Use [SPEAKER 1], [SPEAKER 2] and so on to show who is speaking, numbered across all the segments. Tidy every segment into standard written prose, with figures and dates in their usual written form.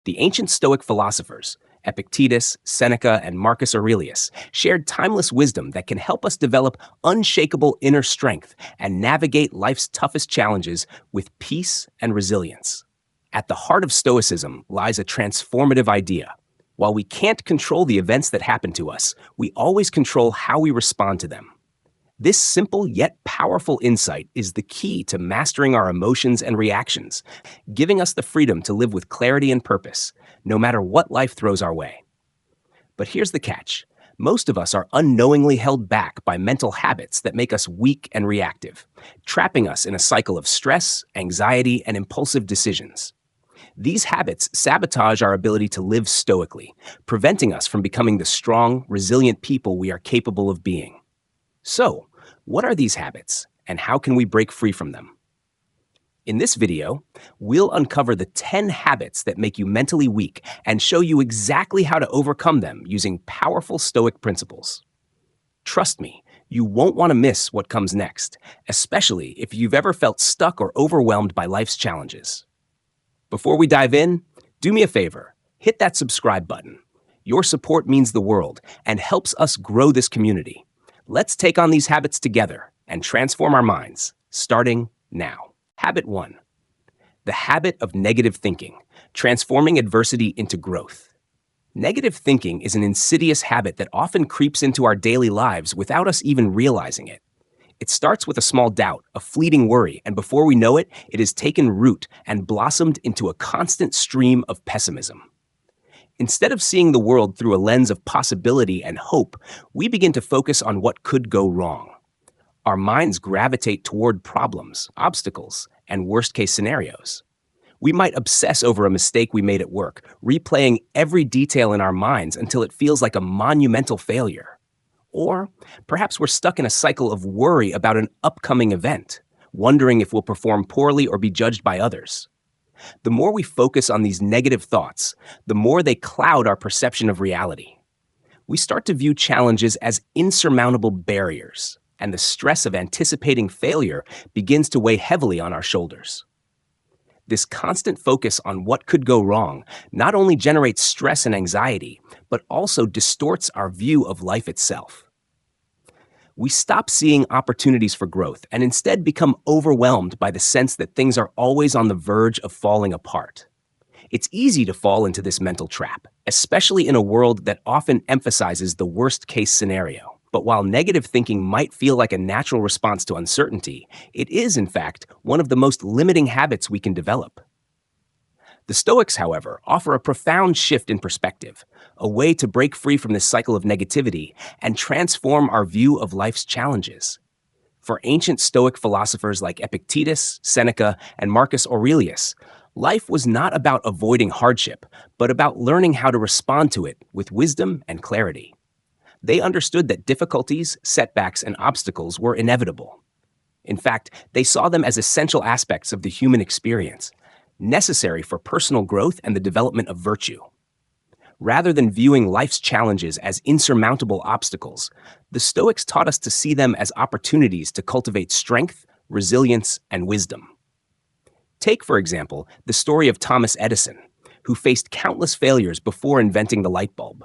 [SPEAKER 1] The ancient Stoic philosophers, Epictetus, Seneca, and Marcus Aurelius, shared timeless wisdom that can help us develop unshakable inner strength and navigate life's toughest challenges with peace and resilience. At the heart of Stoicism lies a transformative idea. While we can't control the events that happen to us, we always control how we respond to them. This simple yet powerful insight is the key to mastering our emotions and reactions, giving us the freedom to live with clarity and purpose, no matter what life throws our way. But here's the catch. Most of us are unknowingly held back by mental habits that make us weak and reactive, trapping us in a cycle of stress, anxiety, and impulsive decisions. These habits sabotage our ability to live stoically, preventing us from becoming the strong, resilient people we are capable of being. So, what are these habits, and how can we break free from them? In this video, we'll uncover the 10 habits that make you mentally weak and show you exactly how to overcome them using powerful Stoic principles. Trust me, you won't want to miss what comes next, especially if you've ever felt stuck or overwhelmed by life's challenges. Before we dive in, do me a favor, hit that subscribe button. Your support means the world and helps us grow this community. Let's take on these habits together and transform our minds, starting now. Habit 1. The habit of negative thinking, transforming adversity into growth. Negative thinking is an insidious habit that often creeps into our daily lives without us even realizing it. It starts with a small doubt, a fleeting worry, and before we know it, it has taken root and blossomed into a constant stream of pessimism. Instead of seeing the world through a lens of possibility and hope, we begin to focus on what could go wrong. Our minds gravitate toward problems, obstacles, and worst-case scenarios. We might obsess over a mistake we made at work, replaying every detail in our minds until it feels like a monumental failure. Or perhaps we're stuck in a cycle of worry about an upcoming event, wondering if we'll perform poorly or be judged by others. The more we focus on these negative thoughts, the more they cloud our perception of reality. We start to view challenges as insurmountable barriers, and the stress of anticipating failure begins to weigh heavily on our shoulders. This constant focus on what could go wrong not only generates stress and anxiety, but also distorts our view of life itself. We stop seeing opportunities for growth and instead become overwhelmed by the sense that things are always on the verge of falling apart. It's easy to fall into this mental trap, especially in a world that often emphasizes the worst-case scenario. But while negative thinking might feel like a natural response to uncertainty, it is, in fact, one of the most limiting habits we can develop. The Stoics, however, offer a profound shift in perspective, a way to break free from this cycle of negativity and transform our view of life's challenges. For ancient Stoic philosophers like Epictetus, Seneca, and Marcus Aurelius, life was not about avoiding hardship, but about learning how to respond to it with wisdom and clarity. They understood that difficulties, setbacks, and obstacles were inevitable. In fact, they saw them as essential aspects of the human experience, necessary for personal growth and the development of virtue. Rather than viewing life's challenges as insurmountable obstacles, the Stoics taught us to see them as opportunities to cultivate strength, resilience, and wisdom. Take, for example, the story of Thomas Edison, who faced countless failures before inventing the light bulb.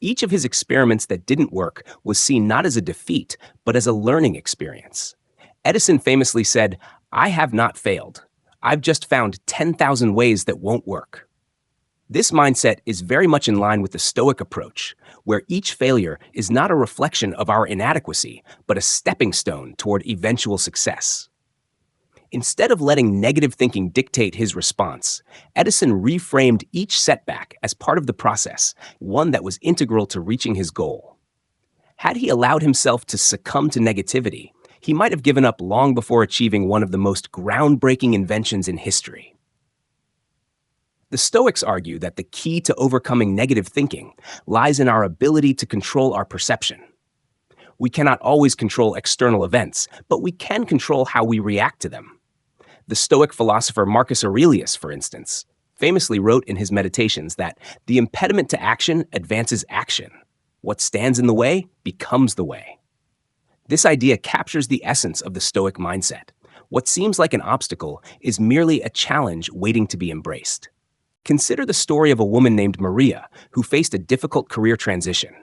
[SPEAKER 1] Each of his experiments that didn't work was seen not as a defeat, but as a learning experience. Edison famously said, "I have not failed. I've just found 10,000 ways that won't work." This mindset is very much in line with the Stoic approach, where each failure is not a reflection of our inadequacy, but a stepping stone toward eventual success. Instead of letting negative thinking dictate his response, Edison reframed each setback as part of the process, one that was integral to reaching his goal. Had he allowed himself to succumb to negativity, he might have given up long before achieving one of the most groundbreaking inventions in history. The Stoics argue that the key to overcoming negative thinking lies in our ability to control our perception. We cannot always control external events, but we can control how we react to them. The Stoic philosopher Marcus Aurelius, for instance, famously wrote in his Meditations that the impediment to action advances action. What stands in the way becomes the way. This idea captures the essence of the Stoic mindset. What seems like an obstacle is merely a challenge waiting to be embraced. Consider the story of a woman named Maria who faced a difficult career transition.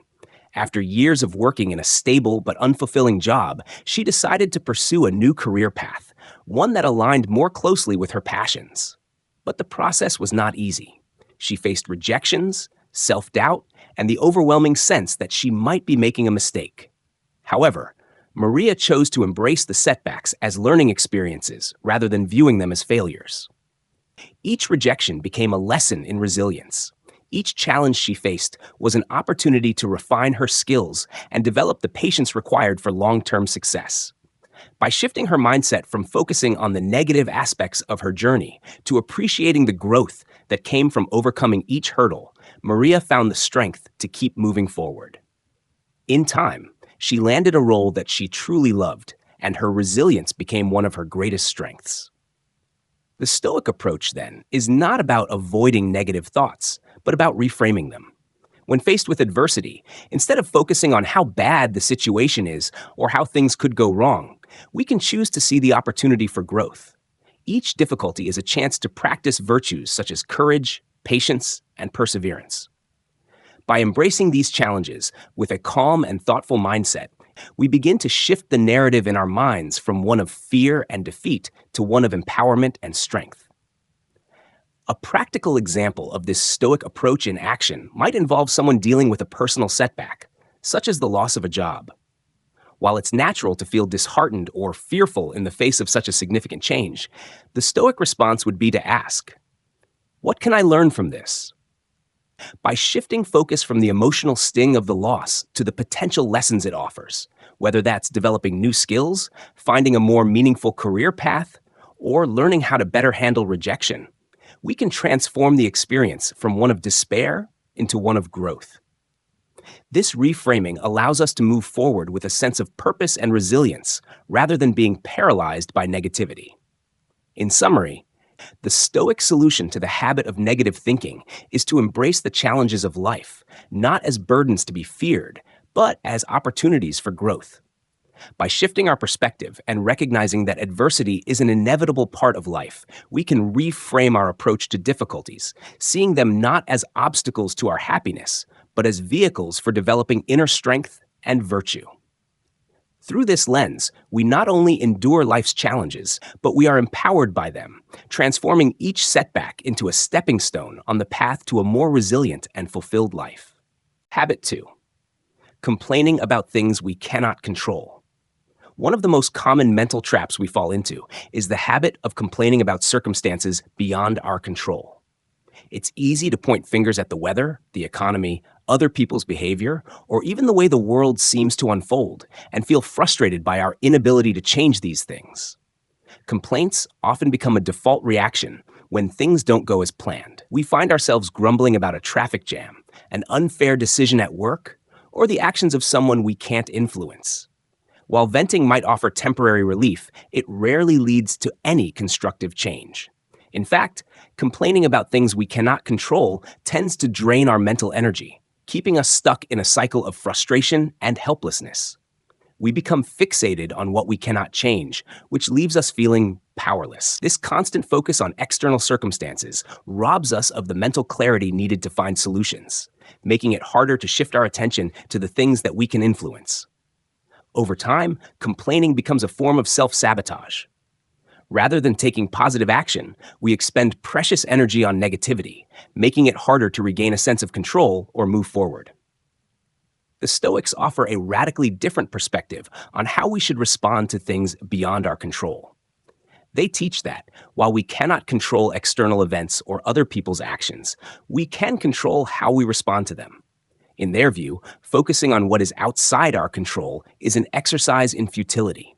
[SPEAKER 1] After years of working in a stable but unfulfilling job, she decided to pursue a new career path, one that aligned more closely with her passions. But the process was not easy. She faced rejections, self-doubt, and the overwhelming sense that she might be making a mistake. However, Maria chose to embrace the setbacks as learning experiences rather than viewing them as failures. Each rejection became a lesson in resilience. Each challenge she faced was an opportunity to refine her skills and develop the patience required for long-term success. By shifting her mindset from focusing on the negative aspects of her journey to appreciating the growth that came from overcoming each hurdle, Maria found the strength to keep moving forward. In time, she landed a role that she truly loved, and her resilience became one of her greatest strengths. The Stoic approach, then, is not about avoiding negative thoughts, but about reframing them. When faced with adversity, instead of focusing on how bad the situation is or how things could go wrong, we can choose to see the opportunity for growth. Each difficulty is a chance to practice virtues such as courage, patience, and perseverance. By embracing these challenges with a calm and thoughtful mindset, we begin to shift the narrative in our minds from one of fear and defeat to one of empowerment and strength. A practical example of this Stoic approach in action might involve someone dealing with a personal setback, such as the loss of a job. While it's natural to feel disheartened or fearful in the face of such a significant change, the Stoic response would be to ask, "What can I learn from this?" By shifting focus from the emotional sting of the loss to the potential lessons it offers, whether that's developing new skills, finding a more meaningful career path, or learning how to better handle rejection, we can transform the experience from one of despair into one of growth. This reframing allows us to move forward with a sense of purpose and resilience rather than being paralyzed by negativity. In summary, the Stoic solution to the habit of negative thinking is to embrace the challenges of life, not as burdens to be feared, but as opportunities for growth. By shifting our perspective and recognizing that adversity is an inevitable part of life, we can reframe our approach to difficulties, seeing them not as obstacles to our happiness, but as vehicles for developing inner strength and virtue. Through this lens, we not only endure life's challenges, but we are empowered by them, transforming each setback into a stepping stone on the path to a more resilient and fulfilled life. Habit 2. Complaining about things we cannot control. One of the most common mental traps we fall into is the habit of complaining about circumstances beyond our control. It's easy to point fingers at the weather, the economy, other people's behavior, or even the way the world seems to unfold, and feel frustrated by our inability to change these things. Complaints often become a default reaction when things don't go as planned. We find ourselves grumbling about a traffic jam, an unfair decision at work, or the actions of someone we can't influence. While venting might offer temporary relief, it rarely leads to any constructive change. In fact, complaining about things we cannot control tends to drain our mental energy, keeping us stuck in a cycle of frustration and helplessness. We become fixated on what we cannot change, which leaves us feeling powerless. This constant focus on external circumstances robs us of the mental clarity needed to find solutions, making it harder to shift our attention to the things that we can influence. Over time, complaining becomes a form of self-sabotage. Rather than taking positive action, we expend precious energy on negativity, making it harder to regain a sense of control or move forward. The Stoics offer a radically different perspective on how we should respond to things beyond our control. They teach that, while we cannot control external events or other people's actions, we can control how we respond to them. In their view, focusing on what is outside our control is an exercise in futility.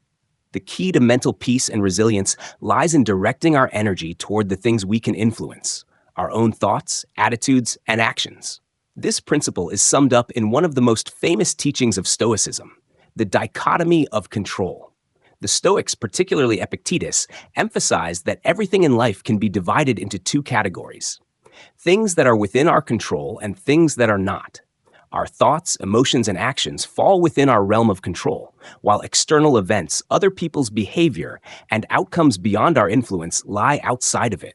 [SPEAKER 1] The key to mental peace and resilience lies in directing our energy toward the things we can influence, our own thoughts, attitudes, and actions. This principle is summed up in one of the most famous teachings of Stoicism, the dichotomy of control. The Stoics, particularly Epictetus, emphasized that everything in life can be divided into two categories: things that are within our control and things that are not. Our thoughts, emotions, and actions fall within our realm of control, while external events, other people's behavior, and outcomes beyond our influence lie outside of it.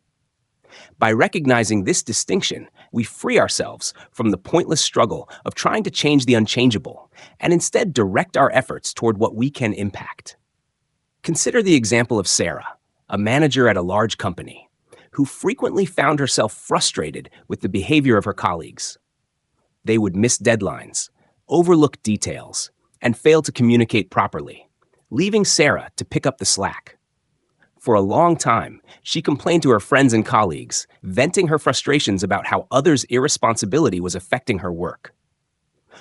[SPEAKER 1] By recognizing this distinction, we free ourselves from the pointless struggle of trying to change the unchangeable and instead direct our efforts toward what we can impact. Consider the example of Sarah, a manager at a large company, who frequently found herself frustrated with the behavior of her colleagues. They would miss deadlines, overlook details, and fail to communicate properly, leaving Sarah to pick up the slack. For a long time, she complained to her friends and colleagues, venting her frustrations about how others' irresponsibility was affecting her work.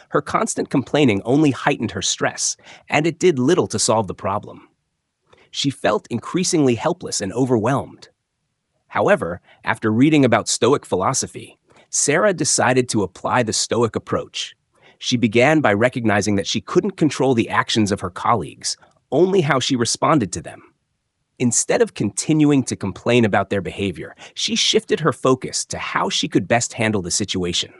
[SPEAKER 1] Her constant complaining only heightened her stress, and it did little to solve the problem. She felt increasingly helpless and overwhelmed. However, after reading about Stoic philosophy, Sarah decided to apply the Stoic approach. She began by recognizing that she couldn't control the actions of her colleagues, only how she responded to them. Instead of continuing to complain about their behavior, she shifted her focus to how she could best handle the situation.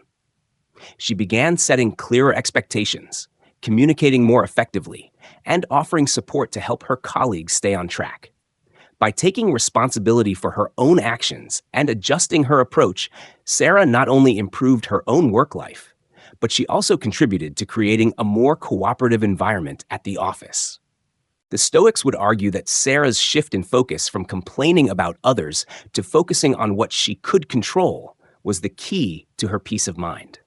[SPEAKER 1] She began setting clearer expectations, communicating more effectively, and offering support to help her colleagues stay on track. By taking responsibility for her own actions and adjusting her approach, Sarah not only improved her own work life, but she also contributed to creating a more cooperative environment at the office. The Stoics would argue that Sarah's shift in focus from complaining about others to focusing on what she could control was the key to her peace of mind.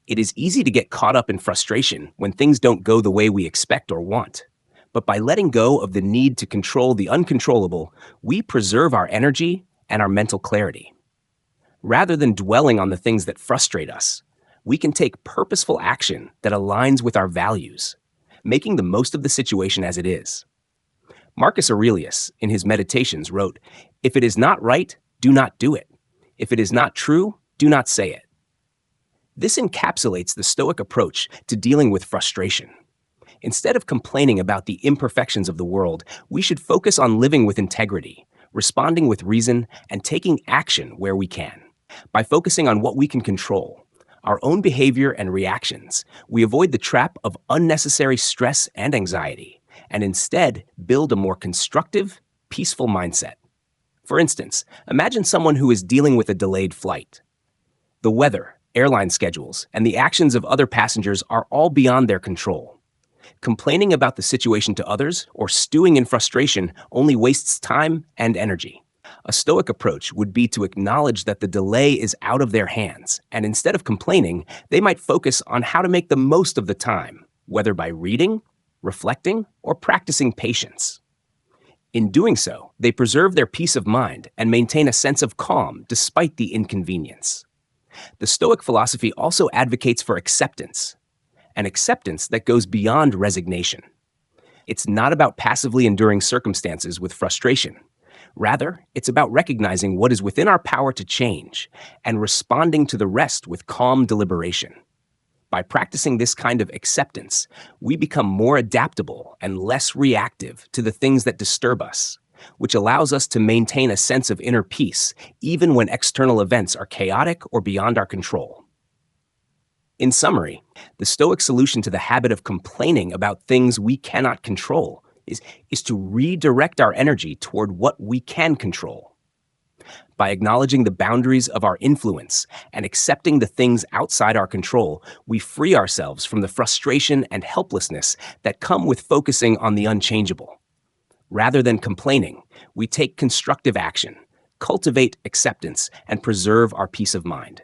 [SPEAKER 1] It is easy to get caught up in frustration when things don't go the way we expect or want. But by letting go of the need to control the uncontrollable, we preserve our energy and our mental clarity. Rather than dwelling on the things that frustrate us, we can take purposeful action that aligns with our values, making the most of the situation as it is. Marcus Aurelius, in his Meditations, wrote, "If it is not right, do not do it. If it is not true, do not say it." This encapsulates the Stoic approach to dealing with frustration. Instead of complaining about the imperfections of the world, we should focus on living with integrity, responding with reason, and taking action where we can. By focusing on what we can control, our own behavior and reactions, we avoid the trap of unnecessary stress and anxiety, and instead build a more constructive, peaceful mindset. For instance, imagine someone who is dealing with a delayed flight. The weather, airline schedules, and the actions of other passengers are all beyond their control. Complaining about the situation to others or stewing in frustration only wastes time and energy. A Stoic approach would be to acknowledge that the delay is out of their hands, and instead of complaining, they might focus on how to make the most of the time, whether by reading, reflecting, or practicing patience. In doing so, they preserve their peace of mind and maintain a sense of calm despite the inconvenience. The Stoic philosophy also advocates for acceptance, an acceptance that goes beyond resignation. It's not about passively enduring circumstances with frustration. Rather, it's about recognizing what is within our power to change and responding to the rest with calm deliberation. By practicing this kind of acceptance, we become more adaptable and less reactive to the things that disturb us, which allows us to maintain a sense of inner peace even when external events are chaotic or beyond our control. In summary, the Stoic solution to the habit of complaining about things we cannot control is to redirect our energy toward what we can control. By acknowledging the boundaries of our influence and accepting the things outside our control, we free ourselves from the frustration and helplessness that come with focusing on the unchangeable. Rather than complaining, we take constructive action, cultivate acceptance, and preserve our peace of mind.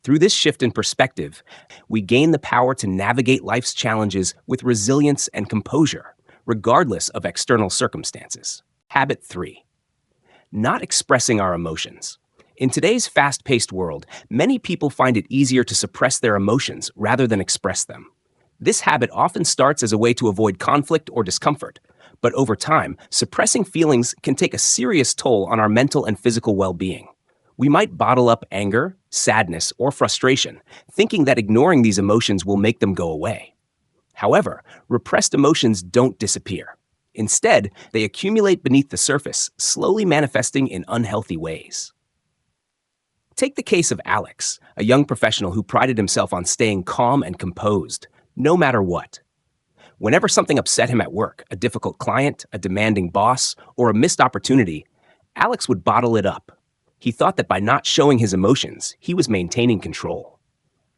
[SPEAKER 1] Through this shift in perspective, we gain the power to navigate life's challenges with resilience and composure, regardless of external circumstances. Habit 3. Not expressing our emotions. In today's fast-paced world, many people find it easier to suppress their emotions rather than express them. This habit often starts as a way to avoid conflict or discomfort, but over time, suppressing feelings can take a serious toll on our mental and physical well-being. We might bottle up anger, sadness, or frustration, thinking that ignoring these emotions will make them go away. However, repressed emotions don't disappear. Instead, they accumulate beneath the surface, slowly manifesting in unhealthy ways. Take the case of Alex, a young professional who prided himself on staying calm and composed, no matter what. Whenever something upset him at work, a difficult client, a demanding boss, or a missed opportunity, Alex would bottle it up. He thought that by not showing his emotions, he was maintaining control.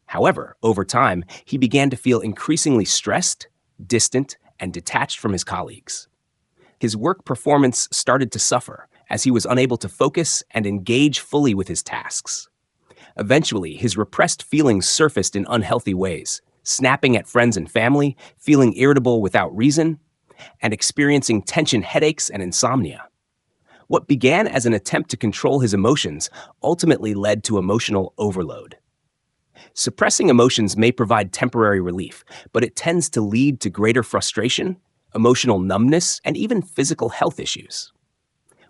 [SPEAKER 1] However, over time, he began to feel increasingly stressed, distant, and detached from his colleagues. His work performance started to suffer as he was unable to focus and engage fully with his tasks. Eventually, his repressed feelings surfaced in unhealthy ways, snapping at friends and family, feeling irritable without reason, and experiencing tension headaches and insomnia. What began as an attempt to control his emotions ultimately led to emotional overload. Suppressing emotions may provide temporary relief, but it tends to lead to greater frustration, emotional numbness, and even physical health issues.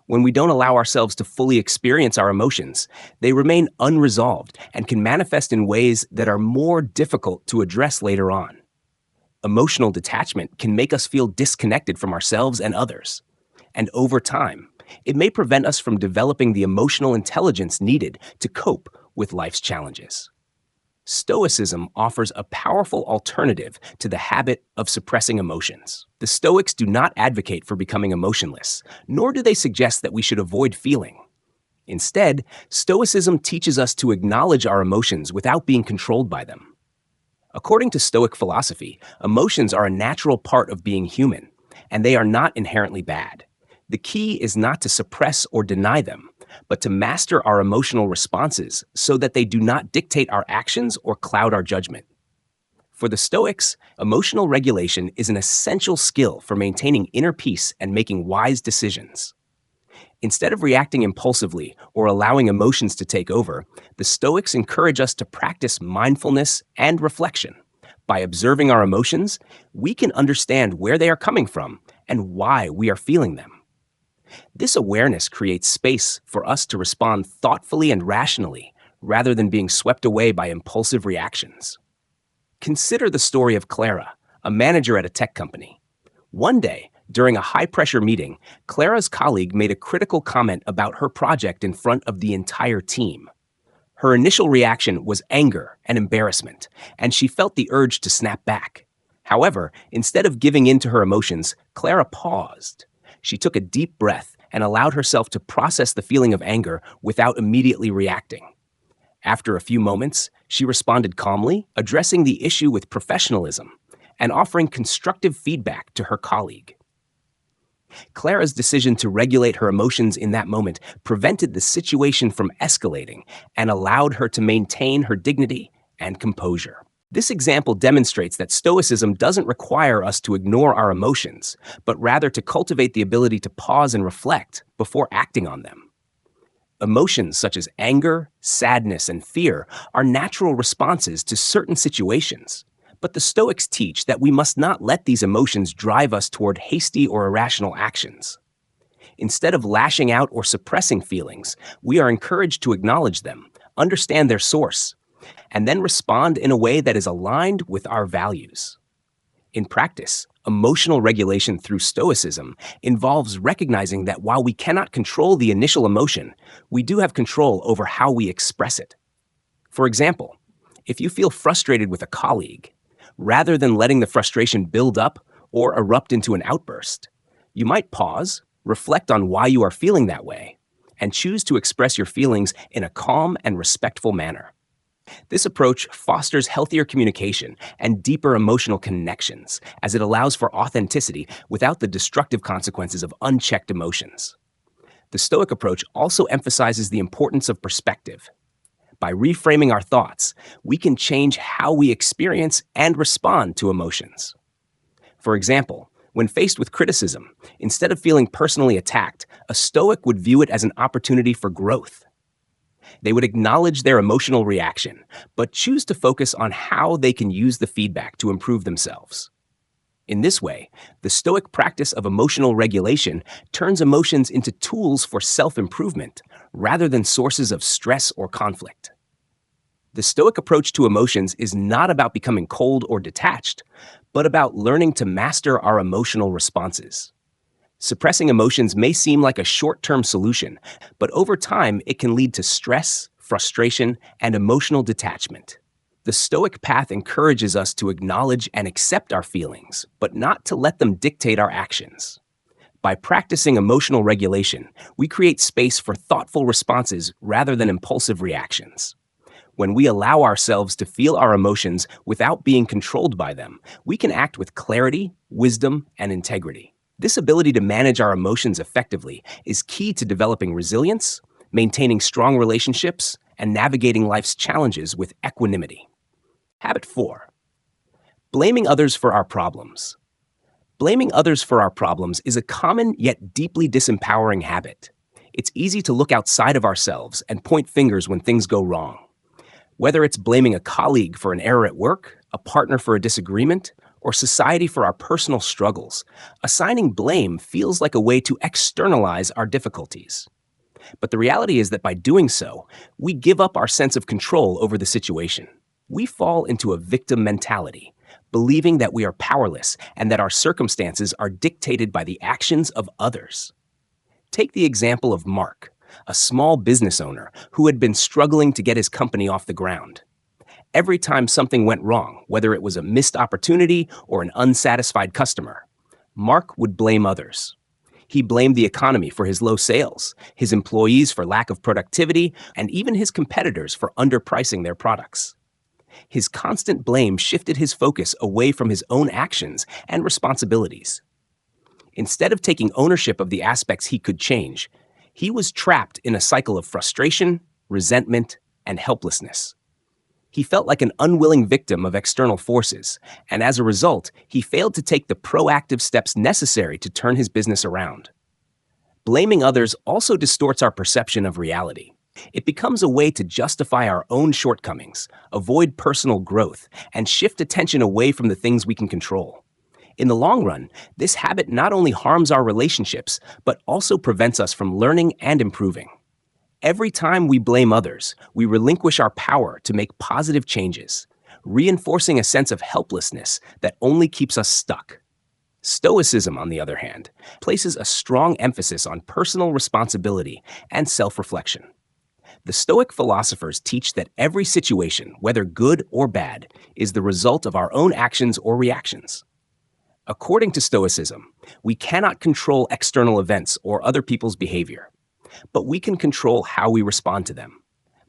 [SPEAKER 1] When we don't allow ourselves to fully experience our emotions, they remain unresolved and can manifest in ways that are more difficult to address later on. Emotional detachment can make us feel disconnected from ourselves and others. And over time, it may prevent us from developing the emotional intelligence needed to cope with life's challenges. Stoicism offers a powerful alternative to the habit of suppressing emotions. The Stoics do not advocate for becoming emotionless, nor do they suggest that we should avoid feeling. Instead, Stoicism teaches us to acknowledge our emotions without being controlled by them. According to Stoic philosophy, emotions are a natural part of being human, and they are not inherently bad. The key is not to suppress or deny them, but to master our emotional responses so that they do not dictate our actions or cloud our judgment. For the Stoics, emotional regulation is an essential skill for maintaining inner peace and making wise decisions. Instead of reacting impulsively or allowing emotions to take over, the Stoics encourage us to practice mindfulness and reflection. By observing our emotions, we can understand where they are coming from and why we are feeling them. This awareness creates space for us to respond thoughtfully and rationally, rather than being swept away by impulsive reactions. Consider the story of Clara, a manager at a tech company. One day, during a high-pressure meeting, Clara's colleague made a critical comment about her project in front of the entire team. Her initial reaction was anger and embarrassment, and she felt the urge to snap back. However, instead of giving in to her emotions, Clara paused. She took a deep breath and allowed herself to process the feeling of anger without immediately reacting. After a few moments, she responded calmly, addressing the issue with professionalism and offering constructive feedback to her colleague. Clara's decision to regulate her emotions in that moment prevented the situation from escalating and allowed her to maintain her dignity and composure. This example demonstrates that Stoicism doesn't require us to ignore our emotions, but rather to cultivate the ability to pause and reflect before acting on them. Emotions such as anger, sadness, and fear are natural responses to certain situations, but the Stoics teach that we must not let these emotions drive us toward hasty or irrational actions. Instead of lashing out or suppressing feelings, we are encouraged to acknowledge them, understand their source, and then respond in a way that is aligned with our values. In practice, emotional regulation through Stoicism involves recognizing that while we cannot control the initial emotion, we do have control over how we express it. For example, if you feel frustrated with a colleague, rather than letting the frustration build up or erupt into an outburst, you might pause, reflect on why you are feeling that way, and choose to express your feelings in a calm and respectful manner. This approach fosters healthier communication and deeper emotional connections, as it allows for authenticity without the destructive consequences of unchecked emotions. The Stoic approach also emphasizes the importance of perspective. By reframing our thoughts, we can change how we experience and respond to emotions. For example, when faced with criticism, instead of feeling personally attacked, a Stoic would view it as an opportunity for growth. They would acknowledge their emotional reaction, but choose to focus on how they can use the feedback to improve themselves. In this way, the Stoic practice of emotional regulation turns emotions into tools for self-improvement rather than sources of stress or conflict. The Stoic approach to emotions is not about becoming cold or detached, but about learning to master our emotional responses. Suppressing emotions may seem like a short-term solution, but over time it can lead to stress, frustration, and emotional detachment. The Stoic path encourages us to acknowledge and accept our feelings, but not to let them dictate our actions. By practicing emotional regulation, we create space for thoughtful responses rather than impulsive reactions. When we allow ourselves to feel our emotions without being controlled by them, we can act with clarity, wisdom, and integrity. This ability to manage our emotions effectively is key to developing resilience, maintaining strong relationships, and navigating life's challenges with equanimity. Habit 4. Blaming others for our problems. Blaming others for our problems is a common yet deeply disempowering habit. It's easy to look outside of ourselves and point fingers when things go wrong. Whether it's blaming a colleague for an error at work, a partner for a disagreement, or society for our personal struggles, assigning blame feels like a way to externalize our difficulties. But the reality is that by doing so, we give up our sense of control over the situation. We fall into a victim mentality, believing that we are powerless and that our circumstances are dictated by the actions of others. Take the example of Mark, a small business owner who had been struggling to get his company off the ground. Every time something went wrong, whether it was a missed opportunity or an unsatisfied customer, Mark would blame others. He blamed the economy for his low sales, his employees for lack of productivity, and even his competitors for underpricing their products. His constant blame shifted his focus away from his own actions and responsibilities. Instead of taking ownership of the aspects he could change, he was trapped in a cycle of frustration, resentment, and helplessness. He felt like an unwilling victim of external forces, and as a result, he failed to take the proactive steps necessary to turn his business around. Blaming others also distorts our perception of reality. It becomes a way to justify our own shortcomings, avoid personal growth, and shift attention away from the things we can control. In the long run, this habit not only harms our relationships, but also prevents us from learning and improving. Every time we blame others, we relinquish our power to make positive changes, reinforcing a sense of helplessness that only keeps us stuck. Stoicism, on the other hand, places a strong emphasis on personal responsibility and self-reflection. The Stoic philosophers teach that every situation, whether good or bad, is the result of our own actions or reactions. According to Stoicism, we cannot control external events or other people's behavior, but we can control how we respond to them.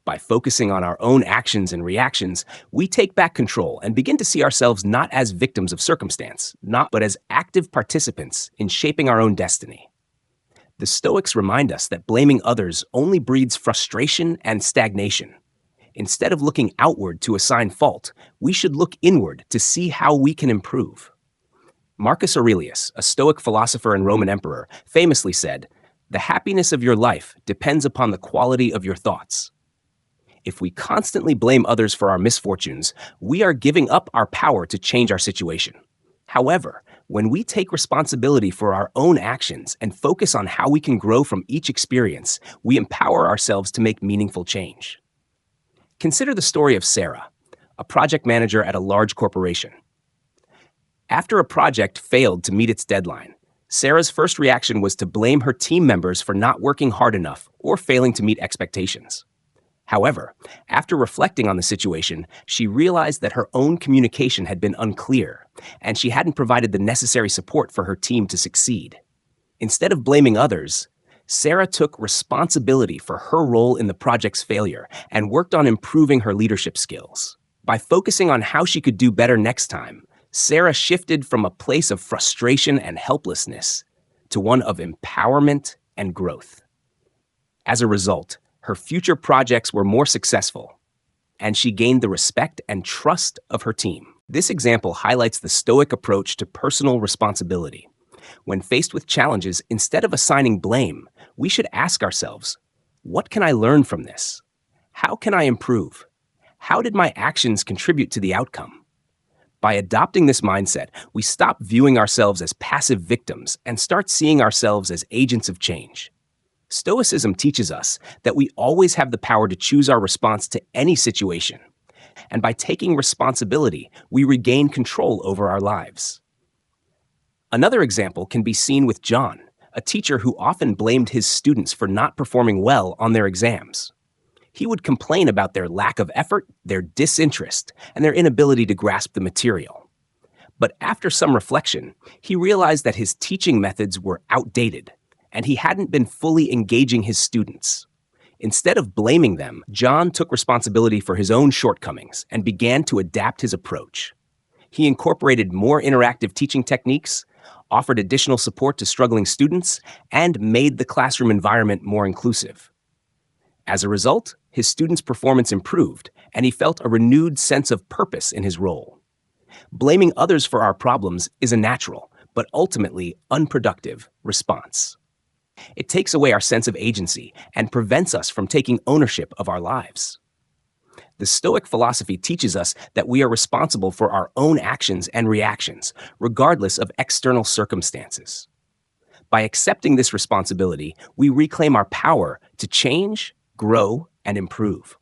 [SPEAKER 1] By focusing on our own actions and reactions, we take back control and begin to see ourselves not as victims of circumstance, but as active participants in shaping our own destiny. The Stoics remind us that blaming others only breeds frustration and stagnation. Instead of looking outward to assign fault, we should look inward to see how we can improve. Marcus Aurelius, a Stoic philosopher and Roman emperor, famously said, "The happiness of your life depends upon the quality of your thoughts." If we constantly blame others for our misfortunes, we are giving up our power to change our situation. However, when we take responsibility for our own actions and focus on how we can grow from each experience, we empower ourselves to make meaningful change. Consider the story of Sarah, a project manager at a large corporation. After a project failed to meet its deadline, Sarah's first reaction was to blame her team members for not working hard enough or failing to meet expectations. However, after reflecting on the situation, she realized that her own communication had been unclear, and she hadn't provided the necessary support for her team to succeed. Instead of blaming others, Sarah took responsibility for her role in the project's failure and worked on improving her leadership skills. By focusing on how she could do better next time, Sarah shifted from a place of frustration and helplessness to one of empowerment and growth. As a result, her future projects were more successful, and she gained the respect and trust of her team. This example highlights the Stoic approach to personal responsibility. When faced with challenges, instead of assigning blame, we should ask ourselves, what can I learn from this? How can I improve? How did my actions contribute to the outcome? By adopting this mindset, we stop viewing ourselves as passive victims and start seeing ourselves as agents of change. Stoicism teaches us that we always have the power to choose our response to any situation. And by taking responsibility, we regain control over our lives. Another example can be seen with John, a teacher who often blamed his students for not performing well on their exams. He would complain about their lack of effort, their disinterest, and their inability to grasp the material. But after some reflection, he realized that his teaching methods were outdated, and he hadn't been fully engaging his students. Instead of blaming them, John took responsibility for his own shortcomings and began to adapt his approach. He incorporated more interactive teaching techniques, offered additional support to struggling students, and made the classroom environment more inclusive. As a result, his students' performance improved, and he felt a renewed sense of purpose in his role. Blaming others for our problems is a natural, but ultimately unproductive, response. It takes away our sense of agency and prevents us from taking ownership of our lives. The Stoic philosophy teaches us that we are responsible for our own actions and reactions, regardless of external circumstances. By accepting this responsibility, we reclaim our power to change, grow, and improve.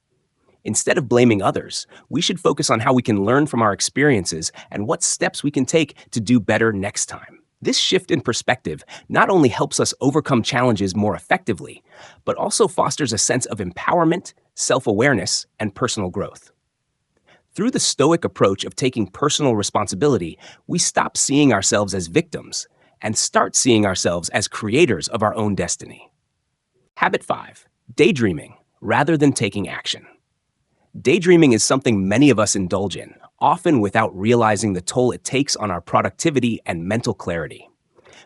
[SPEAKER 1] Instead of blaming others, we should focus on how we can learn from our experiences and what steps we can take to do better next time. This shift in perspective not only helps us overcome challenges more effectively, but also fosters a sense of empowerment, self-awareness, and personal growth. Through the Stoic approach of taking personal responsibility, we stop seeing ourselves as victims and start seeing ourselves as creators of our own destiny. Habit 5. Daydreaming rather than taking action. Daydreaming is something many of us indulge in, often without realizing the toll it takes on our productivity and mental clarity.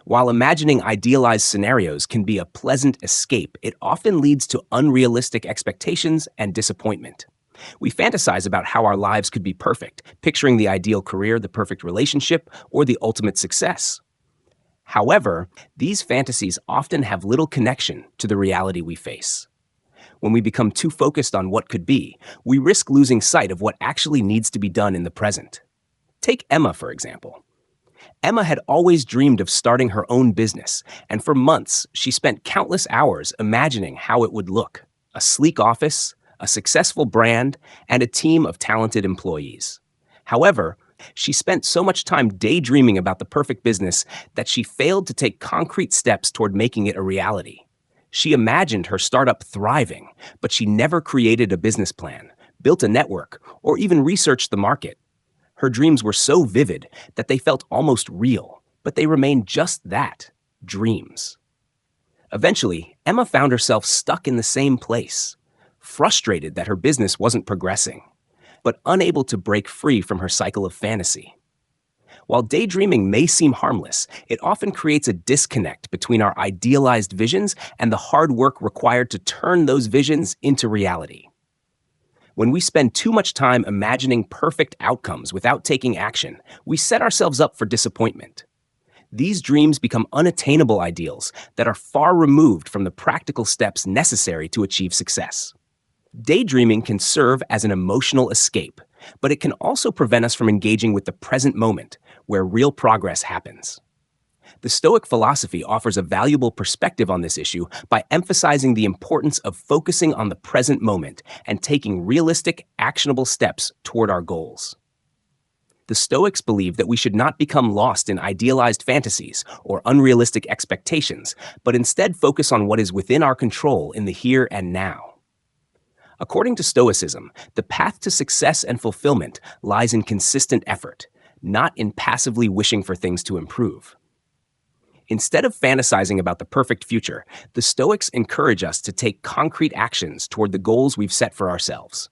[SPEAKER 1] While imagining idealized scenarios can be a pleasant escape, it often leads to unrealistic expectations and disappointment. We fantasize about how our lives could be perfect, picturing the ideal career, the perfect relationship, or the ultimate success. However, these fantasies often have little connection to the reality we face. When we become too focused on what could be, we risk losing sight of what actually needs to be done in the present. Take Emma, for example. Emma had always dreamed of starting her own business, and for months she spent countless hours imagining how it would look: a sleek office, a successful brand, and a team of talented employees. However, she spent so much time daydreaming about the perfect business that she failed to take concrete steps toward making it a reality. She imagined her startup thriving, but she never created a business plan, built a network, or even researched the market. Her dreams were so vivid that they felt almost real, but they remained just that, dreams. Eventually, Emma found herself stuck in the same place, frustrated that her business wasn't progressing, but unable to break free from her cycle of fantasy. While daydreaming may seem harmless, it often creates a disconnect between our idealized visions and the hard work required to turn those visions into reality. When we spend too much time imagining perfect outcomes without taking action, we set ourselves up for disappointment. These dreams become unattainable ideals that are far removed from the practical steps necessary to achieve success. Daydreaming can serve as an emotional escape, but it can also prevent us from engaging with the present moment, where real progress happens. The Stoic philosophy offers a valuable perspective on this issue by emphasizing the importance of focusing on the present moment and taking realistic, actionable steps toward our goals. The Stoics believe that we should not become lost in idealized fantasies or unrealistic expectations, but instead focus on what is within our control in the here and now. According to Stoicism, the path to success and fulfillment lies in consistent effort, not in passively wishing for things to improve. Instead of fantasizing about the perfect future, the Stoics encourage us to take concrete actions toward the goals we've set for ourselves.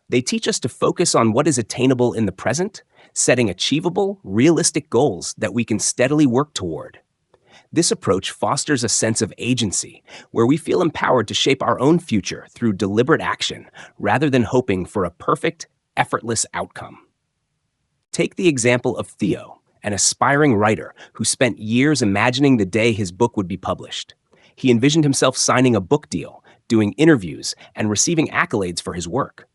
[SPEAKER 1] They teach us to focus on what is attainable in the present, setting achievable, realistic goals that we can steadily work toward. This approach fosters a sense of agency, where we feel empowered to shape our own future through deliberate action, rather than hoping for a perfect, effortless outcome. Take the example of Theo, an aspiring writer who spent years imagining the day his book would be published. He envisioned himself signing a book deal, doing interviews, and receiving accolades for his work.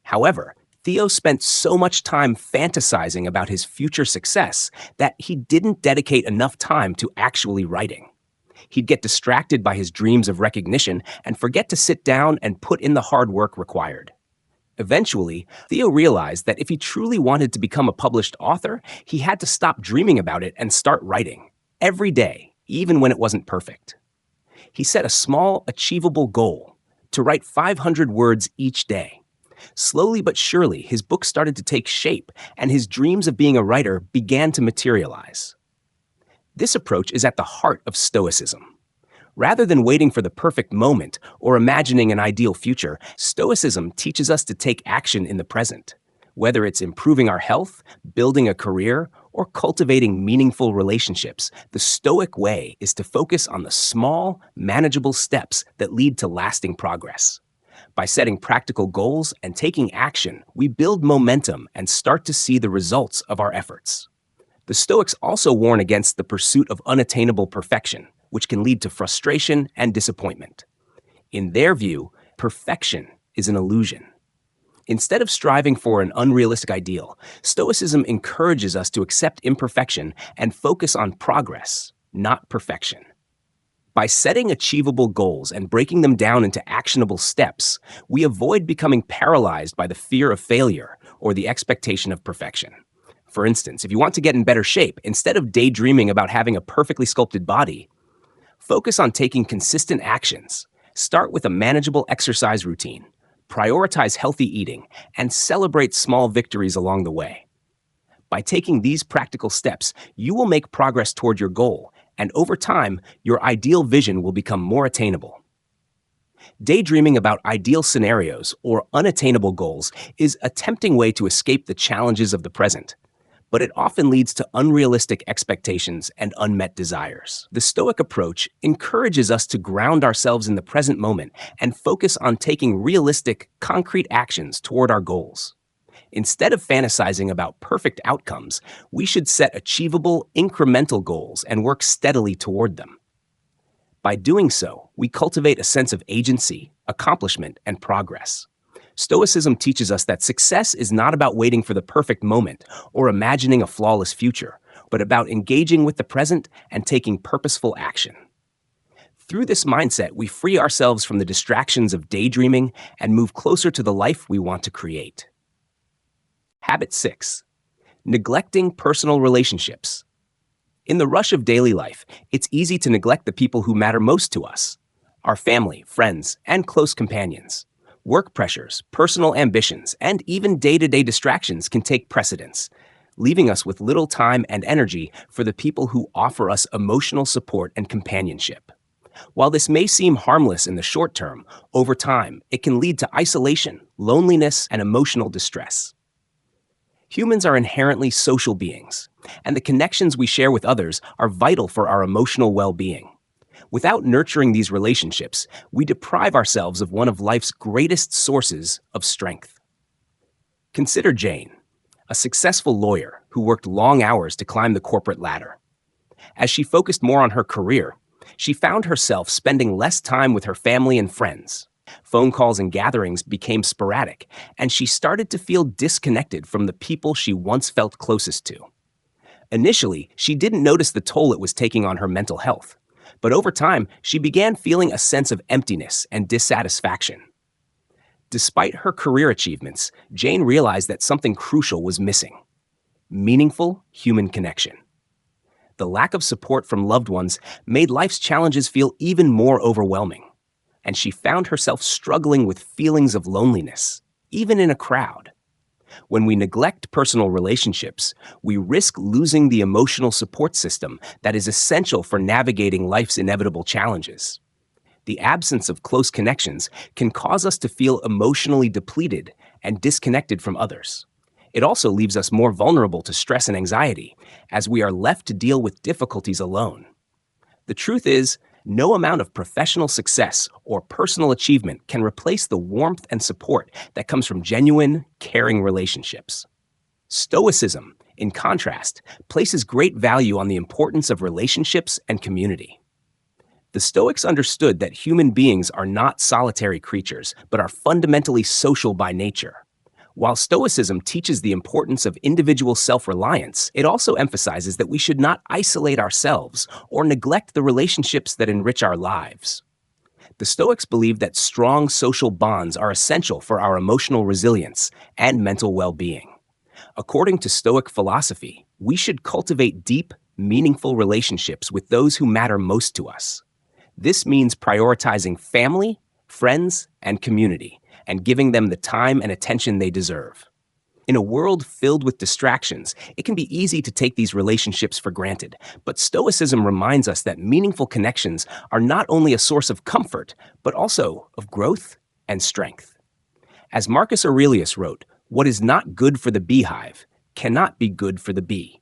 [SPEAKER 1] However, Theo spent so much time fantasizing about his future success that he didn't dedicate enough time to actually writing. He'd get distracted by his dreams of recognition and forget to sit down and put in the hard work required. Eventually, Theo realized that if he truly wanted to become a published author, he had to stop dreaming about it and start writing, every day, even when it wasn't perfect. He set a small, achievable goal: to write 500 words each day. Slowly but surely, his book started to take shape, and his dreams of being a writer began to materialize. This approach is at the heart of Stoicism. Rather than waiting for the perfect moment or imagining an ideal future, Stoicism teaches us to take action in the present. Whether it's improving our health, building a career, or cultivating meaningful relationships, the Stoic way is to focus on the small, manageable steps that lead to lasting progress. By setting practical goals and taking action, we build momentum and start to see the results of our efforts. The Stoics also warn against the pursuit of unattainable perfection, which can lead to frustration and disappointment. In their view, perfection is an illusion. Instead of striving for an unrealistic ideal, Stoicism encourages us to accept imperfection and focus on progress, not perfection. By setting achievable goals and breaking them down into actionable steps, we avoid becoming paralyzed by the fear of failure or the expectation of perfection. For instance, if you want to get in better shape, instead of daydreaming about having a perfectly sculpted body, focus on taking consistent actions. Start with a manageable exercise routine, prioritize healthy eating, and celebrate small victories along the way. By taking these practical steps, you will make progress toward your goal, and over time, your ideal vision will become more attainable. Daydreaming about ideal scenarios or unattainable goals is a tempting way to escape the challenges of the present, but it often leads to unrealistic expectations and unmet desires. The Stoic approach encourages us to ground ourselves in the present moment and focus on taking realistic, concrete actions toward our goals. Instead of fantasizing about perfect outcomes, we should set achievable, incremental goals and work steadily toward them. By doing so, we cultivate a sense of agency, accomplishment, and progress. Stoicism teaches us that success is not about waiting for the perfect moment or imagining a flawless future, but about engaging with the present and taking purposeful action. Through this mindset, we free ourselves from the distractions of daydreaming and move closer to the life we want to create. Habit 6. Neglecting personal relationships. In the rush of daily life, it's easy to neglect the people who matter most to us: our family, friends, and close companions. Work pressures, personal ambitions, and even day-to-day distractions can take precedence, leaving us with little time and energy for the people who offer us emotional support and companionship. While this may seem harmless in the short term, over time, it can lead to isolation, loneliness, and emotional distress. Humans are inherently social beings, and the connections we share with others are vital for our emotional well-being. Without nurturing these relationships, we deprive ourselves of one of life's greatest sources of strength. Consider Jane, a successful lawyer who worked long hours to climb the corporate ladder. As she focused more on her career, she found herself spending less time with her family and friends. Phone calls and gatherings became sporadic, and she started to feel disconnected from the people she once felt closest to. Initially, she didn't notice the toll it was taking on her mental health. But over time, she began feeling a sense of emptiness and dissatisfaction. Despite her career achievements, Jane realized that something crucial was missing: meaningful human connection. The lack of support from loved ones made life's challenges feel even more overwhelming, and she found herself struggling with feelings of loneliness, even in a crowd. When we neglect personal relationships, we risk losing the emotional support system that is essential for navigating life's inevitable challenges. The absence of close connections can cause us to feel emotionally depleted and disconnected from others. It also leaves us more vulnerable to stress and anxiety, as we are left to deal with difficulties alone. The truth is, no amount of professional success or personal achievement can replace the warmth and support that comes from genuine, caring relationships. Stoicism, in contrast, places great value on the importance of relationships and community. The Stoics understood that human beings are not solitary creatures, but are fundamentally social by nature. While Stoicism teaches the importance of individual self-reliance, it also emphasizes that we should not isolate ourselves or neglect the relationships that enrich our lives. The Stoics believe that strong social bonds are essential for our emotional resilience and mental well-being. According to Stoic philosophy, we should cultivate deep, meaningful relationships with those who matter most to us. This means prioritizing family, friends, and community, and giving them the time and attention they deserve. In a world filled with distractions, it can be easy to take these relationships for granted, but Stoicism reminds us that meaningful connections are not only a source of comfort, but also of growth and strength. As Marcus Aurelius wrote, "What is not good for the beehive cannot be good for the bee."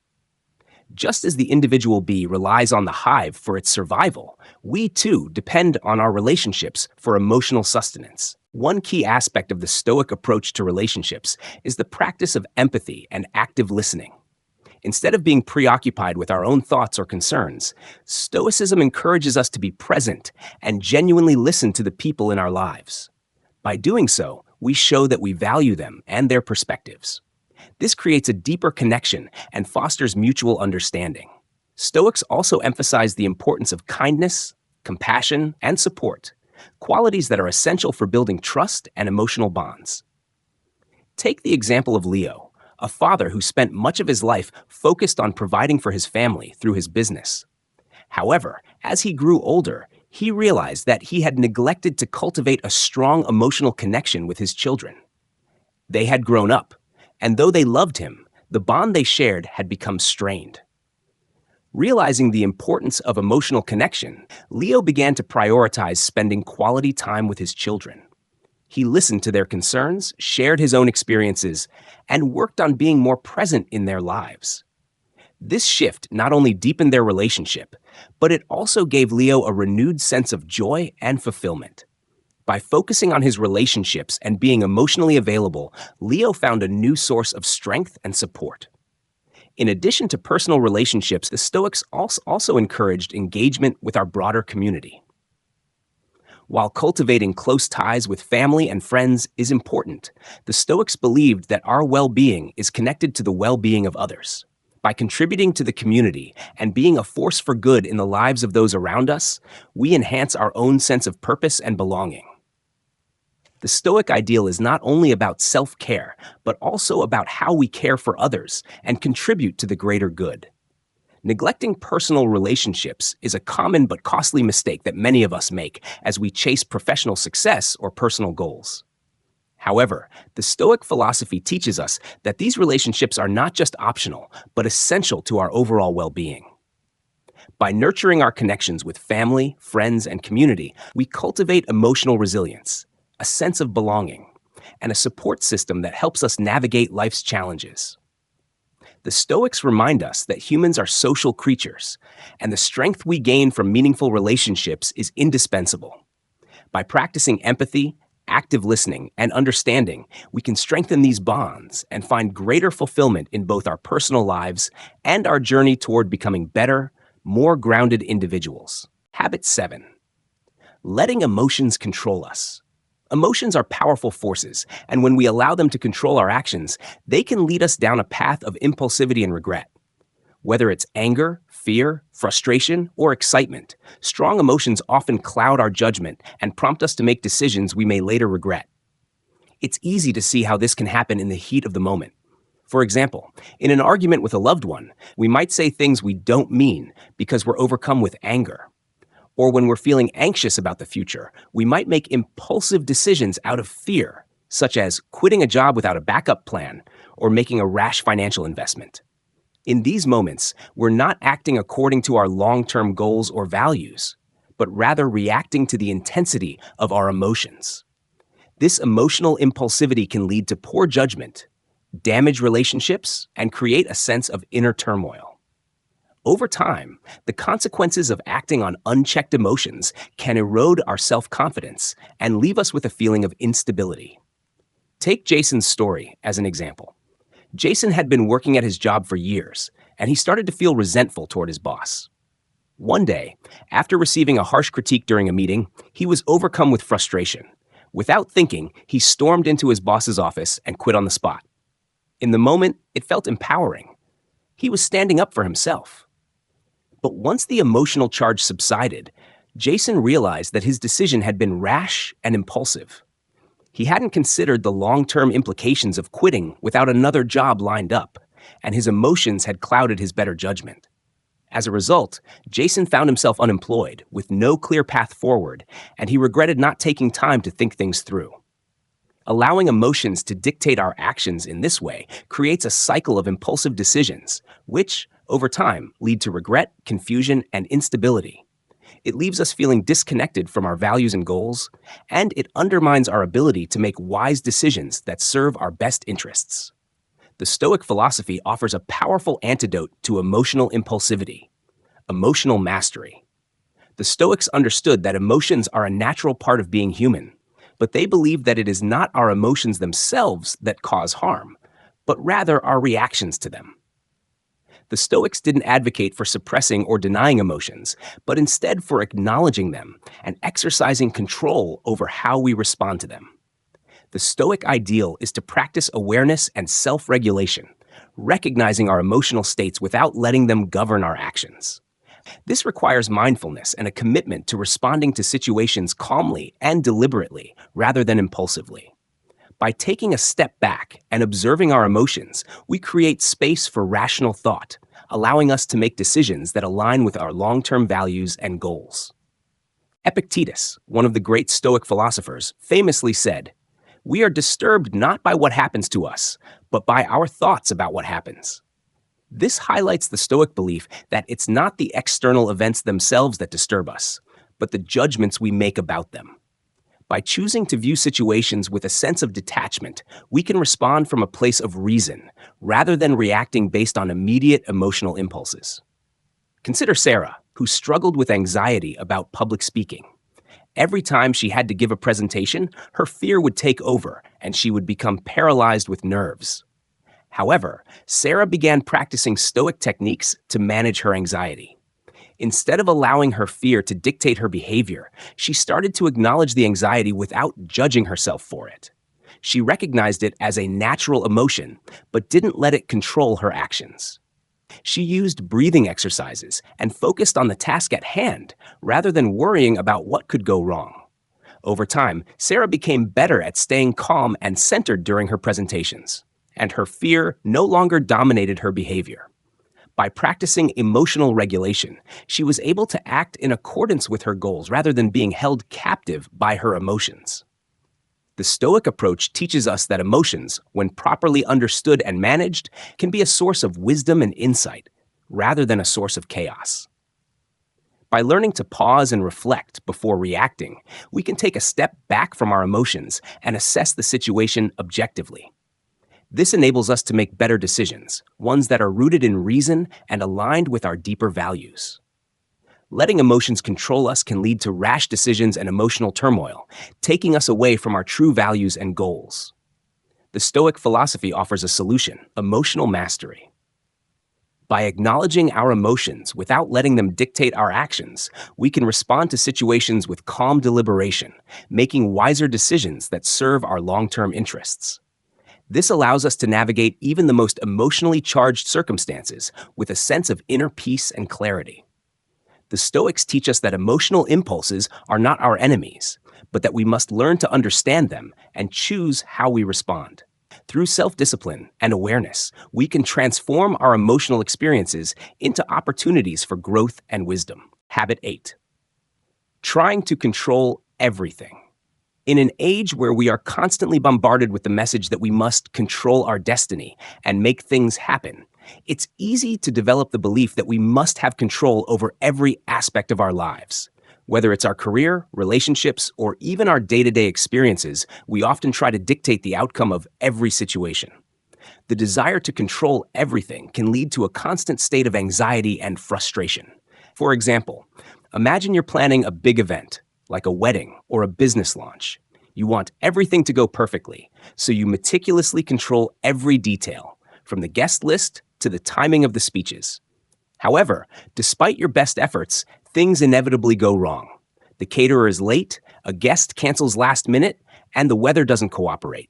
[SPEAKER 1] Just as the individual bee relies on the hive for its survival, we too depend on our relationships for emotional sustenance. One key aspect of the Stoic approach to relationships is the practice of empathy and active listening. Instead of being preoccupied with our own thoughts or concerns, Stoicism encourages us to be present and genuinely listen to the people in our lives. By doing so, we show that we value them and their perspectives. This creates a deeper connection and fosters mutual understanding. Stoics also emphasize the importance of kindness, compassion, and support, qualities that are essential for building trust and emotional bonds. Take the example of Leo, a father who spent much of his life focused on providing for his family through his business. However, as he grew older, he realized that he had neglected to cultivate a strong emotional connection with his children. They had grown up, and though they loved him, the bond they shared had become strained. Realizing the importance of emotional connection, Leo began to prioritize spending quality time with his children. He listened to their concerns, shared his own experiences, and worked on being more present in their lives. This shift not only deepened their relationship, but it also gave Leo a renewed sense of joy and fulfillment. By focusing on his relationships and being emotionally available, Leo found a new source of strength and support. In addition to personal relationships, the Stoics also encouraged engagement with our broader community. While cultivating close ties with family and friends is important, the Stoics believed that our well-being is connected to the well-being of others. By contributing to the community and being a force for good in the lives of those around us, we enhance our own sense of purpose and belonging. The Stoic ideal is not only about self-care, but also about how we care for others and contribute to the greater good. Neglecting personal relationships is a common but costly mistake that many of us make as we chase professional success or personal goals. However, the Stoic philosophy teaches us that these relationships are not just optional, but essential to our overall well-being. By nurturing our connections with family, friends, and community, we cultivate emotional resilience, a sense of belonging, and a support system that helps us navigate life's challenges. The Stoics remind us that humans are social creatures, and the strength we gain from meaningful relationships is indispensable. By practicing empathy, active listening, and understanding, we can strengthen these bonds and find greater fulfillment in both our personal lives and our journey toward becoming better, more grounded individuals. Habit 7. Letting emotions control us. Emotions are powerful forces, and when we allow them to control our actions, they can lead us down a path of impulsivity and regret. Whether it's anger, fear, frustration, or excitement, strong emotions often cloud our judgment and prompt us to make decisions we may later regret. It's easy to see how this can happen in the heat of the moment. For example, in an argument with a loved one, we might say things we don't mean because we're overcome with anger. Or when we're feeling anxious about the future, we might make impulsive decisions out of fear, such as quitting a job without a backup plan or making a rash financial investment. In these moments, we're not acting according to our long-term goals or values, but rather reacting to the intensity of our emotions. This emotional impulsivity can lead to poor judgment, damage relationships, and create a sense of inner turmoil. Over time, the consequences of acting on unchecked emotions can erode our self-confidence and leave us with a feeling of instability. Take Jason's story as an example. Jason had been working at his job for years, and he started to feel resentful toward his boss. One day, after receiving a harsh critique during a meeting, he was overcome with frustration. Without thinking, he stormed into his boss's office and quit on the spot. In the moment, it felt empowering. He was standing up for himself. But once the emotional charge subsided, Jason realized that his decision had been rash and impulsive. He hadn't considered the long-term implications of quitting without another job lined up, and his emotions had clouded his better judgment. As a result, Jason found himself unemployed, with no clear path forward, and he regretted not taking time to think things through. Allowing emotions to dictate our actions in this way creates a cycle of impulsive decisions, which, over time, lead to regret, confusion, and instability. It leaves us feeling disconnected from our values and goals, and it undermines our ability to make wise decisions that serve our best interests. The Stoic philosophy offers a powerful antidote to emotional impulsivity: emotional mastery. The Stoics understood that emotions are a natural part of being human, but they believed that it is not our emotions themselves that cause harm, but rather our reactions to them. The Stoics didn't advocate for suppressing or denying emotions, but instead for acknowledging them and exercising control over how we respond to them. The Stoic ideal is to practice awareness and self-regulation, recognizing our emotional states without letting them govern our actions. This requires mindfulness and a commitment to responding to situations calmly and deliberately rather than impulsively. By taking a step back and observing our emotions, we create space for rational thought, allowing us to make decisions that align with our long-term values and goals. Epictetus, one of the great Stoic philosophers, famously said, "We are disturbed not by what happens to us, but by our thoughts about what happens." This highlights the Stoic belief that it's not the external events themselves that disturb us, but the judgments we make about them. By choosing to view situations with a sense of detachment, we can respond from a place of reason, rather than reacting based on immediate emotional impulses. Consider Sarah, who struggled with anxiety about public speaking. Every time she had to give a presentation, her fear would take over, and she would become paralyzed with nerves. However, Sarah began practicing Stoic techniques to manage her anxiety. Instead of allowing her fear to dictate her behavior, she started to acknowledge the anxiety without judging herself for it. She recognized it as a natural emotion, but didn't let it control her actions. She used breathing exercises and focused on the task at hand rather than worrying about what could go wrong. Over time, Sarah became better at staying calm and centered during her presentations, and her fear no longer dominated her behavior. By practicing emotional regulation, she was able to act in accordance with her goals rather than being held captive by her emotions. The Stoic approach teaches us that emotions, when properly understood and managed, can be a source of wisdom and insight, rather than a source of chaos. By learning to pause and reflect before reacting, we can take a step back from our emotions and assess the situation objectively. This enables us to make better decisions, ones that are rooted in reason and aligned with our deeper values. Letting emotions control us can lead to rash decisions and emotional turmoil, taking us away from our true values and goals. The Stoic philosophy offers a solution: emotional mastery. By acknowledging our emotions without letting them dictate our actions, we can respond to situations with calm deliberation, making wiser decisions that serve our long-term interests. This allows us to navigate even the most emotionally charged circumstances with a sense of inner peace and clarity. The Stoics teach us that emotional impulses are not our enemies, but that we must learn to understand them and choose how we respond. Through self-discipline and awareness, we can transform our emotional experiences into opportunities for growth and wisdom. Habit 8. Trying to control everything. In an age where we are constantly bombarded with the message that we must control our destiny and make things happen, it's easy to develop the belief that we must have control over every aspect of our lives. Whether it's our career, relationships, or even our day-to-day experiences, we often try to dictate the outcome of every situation. The desire to control everything can lead to a constant state of anxiety and frustration. For example, imagine you're planning a big event, like a wedding or a business launch. You want everything to go perfectly, so you meticulously control every detail, from the guest list to the timing of the speeches. However, despite your best efforts, things inevitably go wrong. The caterer is late, a guest cancels last minute, and the weather doesn't cooperate.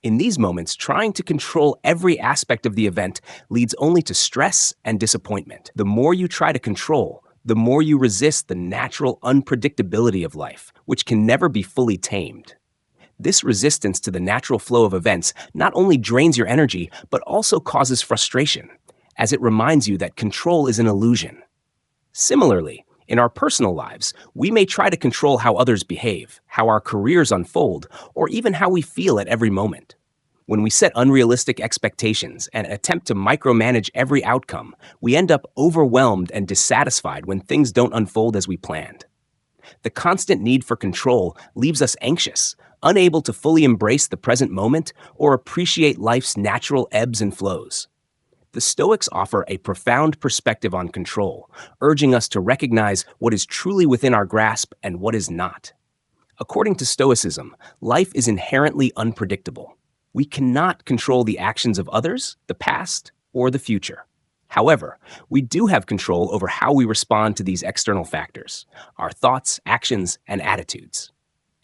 [SPEAKER 1] In these moments, trying to control every aspect of the event leads only to stress and disappointment. The more you try to control, the more you resist the natural unpredictability of life, which can never be fully tamed. This resistance to the natural flow of events not only drains your energy, but also causes frustration, as it reminds you that control is an illusion. Similarly, In our personal lives, we may try to control how others behave, how our careers unfold, or even how we feel at every moment. When we set unrealistic expectations and attempt to micromanage every outcome, we end up overwhelmed and dissatisfied when things don't unfold as we planned. The constant need for control leaves us anxious, unable to fully embrace the present moment or appreciate life's natural ebbs and flows. The Stoics offer a profound perspective on control, urging us to recognize what is truly within our grasp and what is not. According to Stoicism, life is inherently unpredictable. We cannot control the actions of others, the past, or the future. However, we do have control over how we respond to these external factors, our thoughts, actions, and attitudes.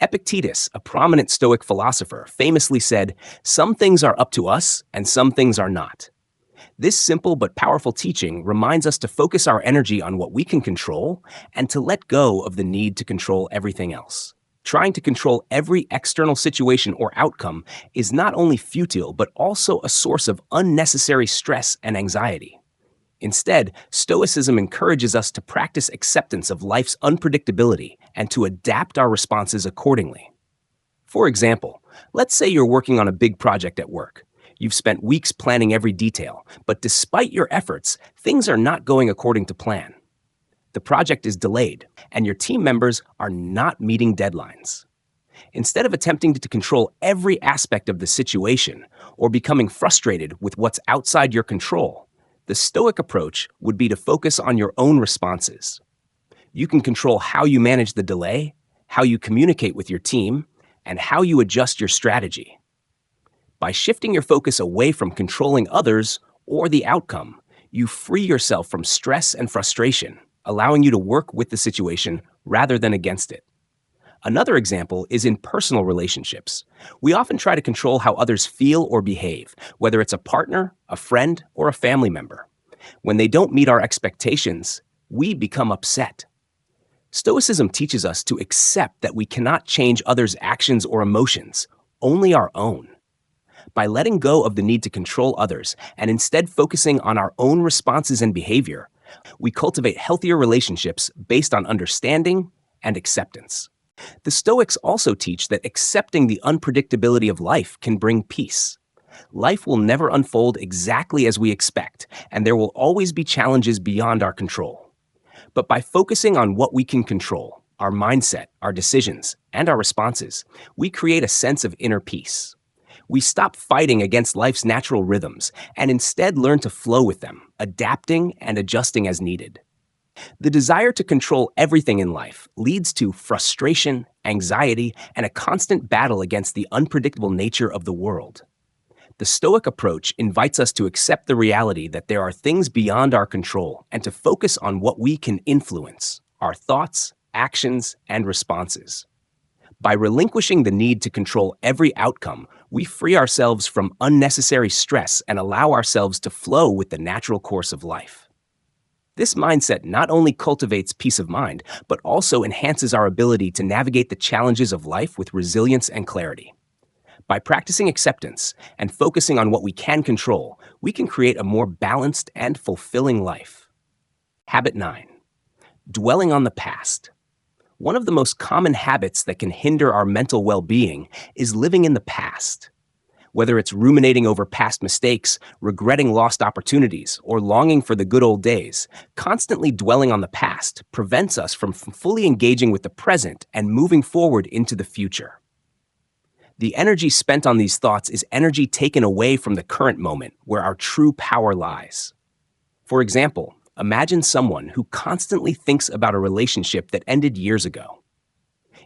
[SPEAKER 1] Epictetus, a prominent Stoic philosopher, famously said, "Some things are up to us, and some things are not." This simple but powerful teaching reminds us to focus our energy on what we can control and to let go of the need to control everything else. Trying to control every external situation or outcome is not only futile, but also a source of unnecessary stress and anxiety. Instead, Stoicism encourages us to practice acceptance of life's unpredictability and to adapt our responses accordingly. For example, let's say you're working on a big project at work. You've spent weeks planning every detail, but despite your efforts, things are not going according to plan. The project is delayed, and your team members are not meeting deadlines. Instead of attempting to control every aspect of the situation or becoming frustrated with what's outside your control, the Stoic approach would be to focus on your own responses. You can control how you manage the delay, how you communicate with your team, and how you adjust your strategy. By shifting your focus away from controlling others or the outcome, you free yourself from stress and frustration, allowing you to work with the situation rather than against it. Another example is in personal relationships. We often try to control how others feel or behave, whether it's a partner, a friend, or a family member. When they don't meet our expectations, we become upset. Stoicism teaches us to accept that we cannot change others' actions or emotions, only our own. By letting go of the need to control others and instead focusing on our own responses and behavior, we cultivate healthier relationships based on understanding and acceptance. The Stoics also teach that accepting the unpredictability of life can bring peace. Life will never unfold exactly as we expect, and there will always be challenges beyond our control. But by focusing on what we can control, our mindset, our decisions, and our responses, we create a sense of inner peace. We stop fighting against life's natural rhythms and instead learn to flow with them, adapting and adjusting as needed. The desire to control everything in life leads to frustration, anxiety, and a constant battle against the unpredictable nature of the world. The Stoic approach invites us to accept the reality that there are things beyond our control and to focus on what we can influence, our thoughts, actions, and responses. By relinquishing the need to control every outcome, we free ourselves from unnecessary stress and allow ourselves to flow with the natural course of life. This mindset not only cultivates peace of mind, but also enhances our ability to navigate the challenges of life with resilience and clarity. By practicing acceptance and focusing on what we can control, we can create a more balanced and fulfilling life. Habit 9. Dwelling on the past. One of the most common habits that can hinder our mental well-being is living in the past. Whether it's ruminating over past mistakes, regretting lost opportunities, or longing for the good old days, constantly dwelling on the past prevents us from fully engaging with the present and moving forward into the future. The energy spent on these thoughts is energy taken away from the current moment where our true power lies. For example, imagine someone who constantly thinks about a relationship that ended years ago.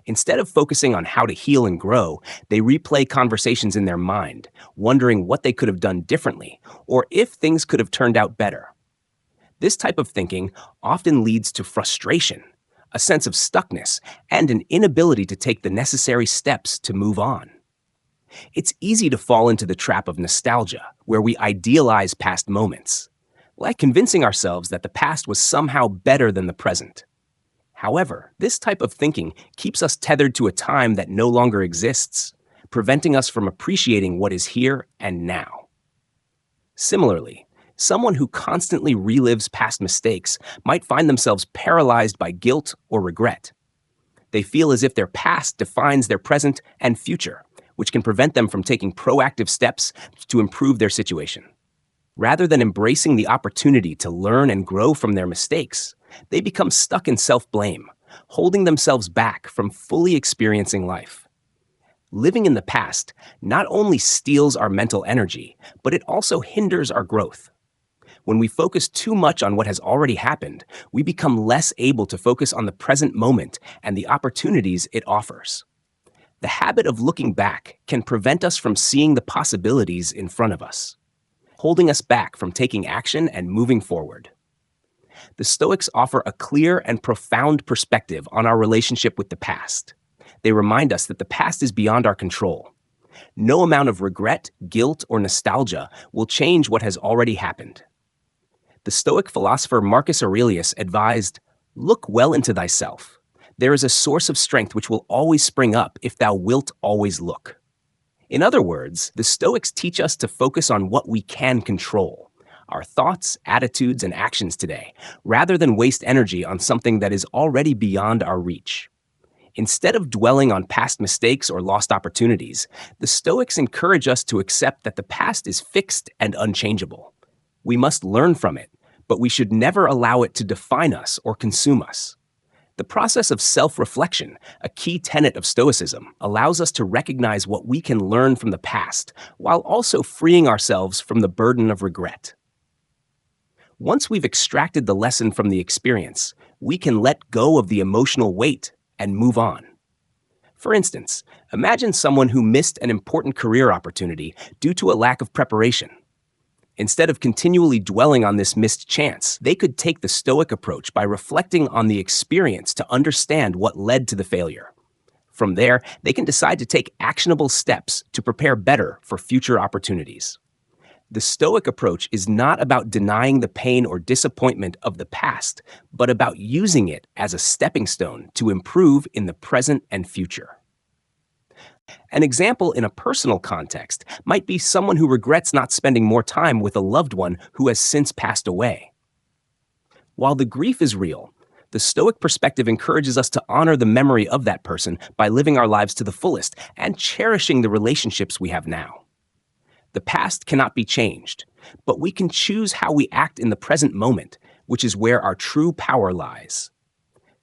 [SPEAKER 1] Instead of focusing on how to heal and grow, they replay conversations in their mind, wondering what they could have done differently or if things could have turned out better. This type of thinking often leads to frustration, a sense of stuckness, and an inability to take the necessary steps to move on. It's easy to fall into the trap of nostalgia, where we idealize past moments, like convincing ourselves that the past was somehow better than the present. However, this type of thinking keeps us tethered to a time that no longer exists, preventing us from appreciating what is here and now. Similarly, Someone who constantly relives past mistakes might find themselves paralyzed by guilt or regret. They feel as if their past defines their present and future, which can prevent them from taking proactive steps to improve their situation. Rather than embracing the opportunity to learn and grow from their mistakes, they become stuck in self-blame, holding themselves back from fully experiencing life. Living in the past not only steals our mental energy, but it also hinders our growth. When we focus too much on what has already happened, we become less able to focus on the present moment and the opportunities it offers. The habit of looking back can prevent us from seeing the possibilities in front of us, holding us back from taking action and moving forward. The Stoics offer a clear and profound perspective on our relationship with the past. They remind us that the past is beyond our control. No amount of regret, guilt, or nostalgia will change what has already happened. The Stoic philosopher Marcus Aurelius advised, "Look well into thyself. There is a source of strength which will always spring up if thou wilt always look." In other words, the Stoics teach us to focus on what we can control, our thoughts, attitudes, and actions today, rather than waste energy on something that is already beyond our reach. Instead of dwelling on past mistakes or lost opportunities, the Stoics encourage us to accept that the past is fixed and unchangeable. We must learn from it, but we should never allow it to define us or consume us. The process of self-reflection, a key tenet of Stoicism, allows us to recognize what we can learn from the past while also freeing ourselves from the burden of regret. Once we've extracted the lesson from the experience, we can let go of the emotional weight and move on. For instance, imagine someone who missed an important career opportunity due to a lack of preparation. Instead of continually dwelling on this missed chance, they could take the Stoic approach by reflecting on the experience to understand what led to the failure. From there, they can decide to take actionable steps to prepare better for future opportunities. The Stoic approach is not about denying the pain or disappointment of the past, but about using it as a stepping stone to improve in the present and future. An example in a personal context might be someone who regrets not spending more time with a loved one who has since passed away. While the grief is real, the Stoic perspective encourages us to honor the memory of that person by living our lives to the fullest and cherishing the relationships we have now. The past cannot be changed, but we can choose how we act in the present moment, which is where our true power lies.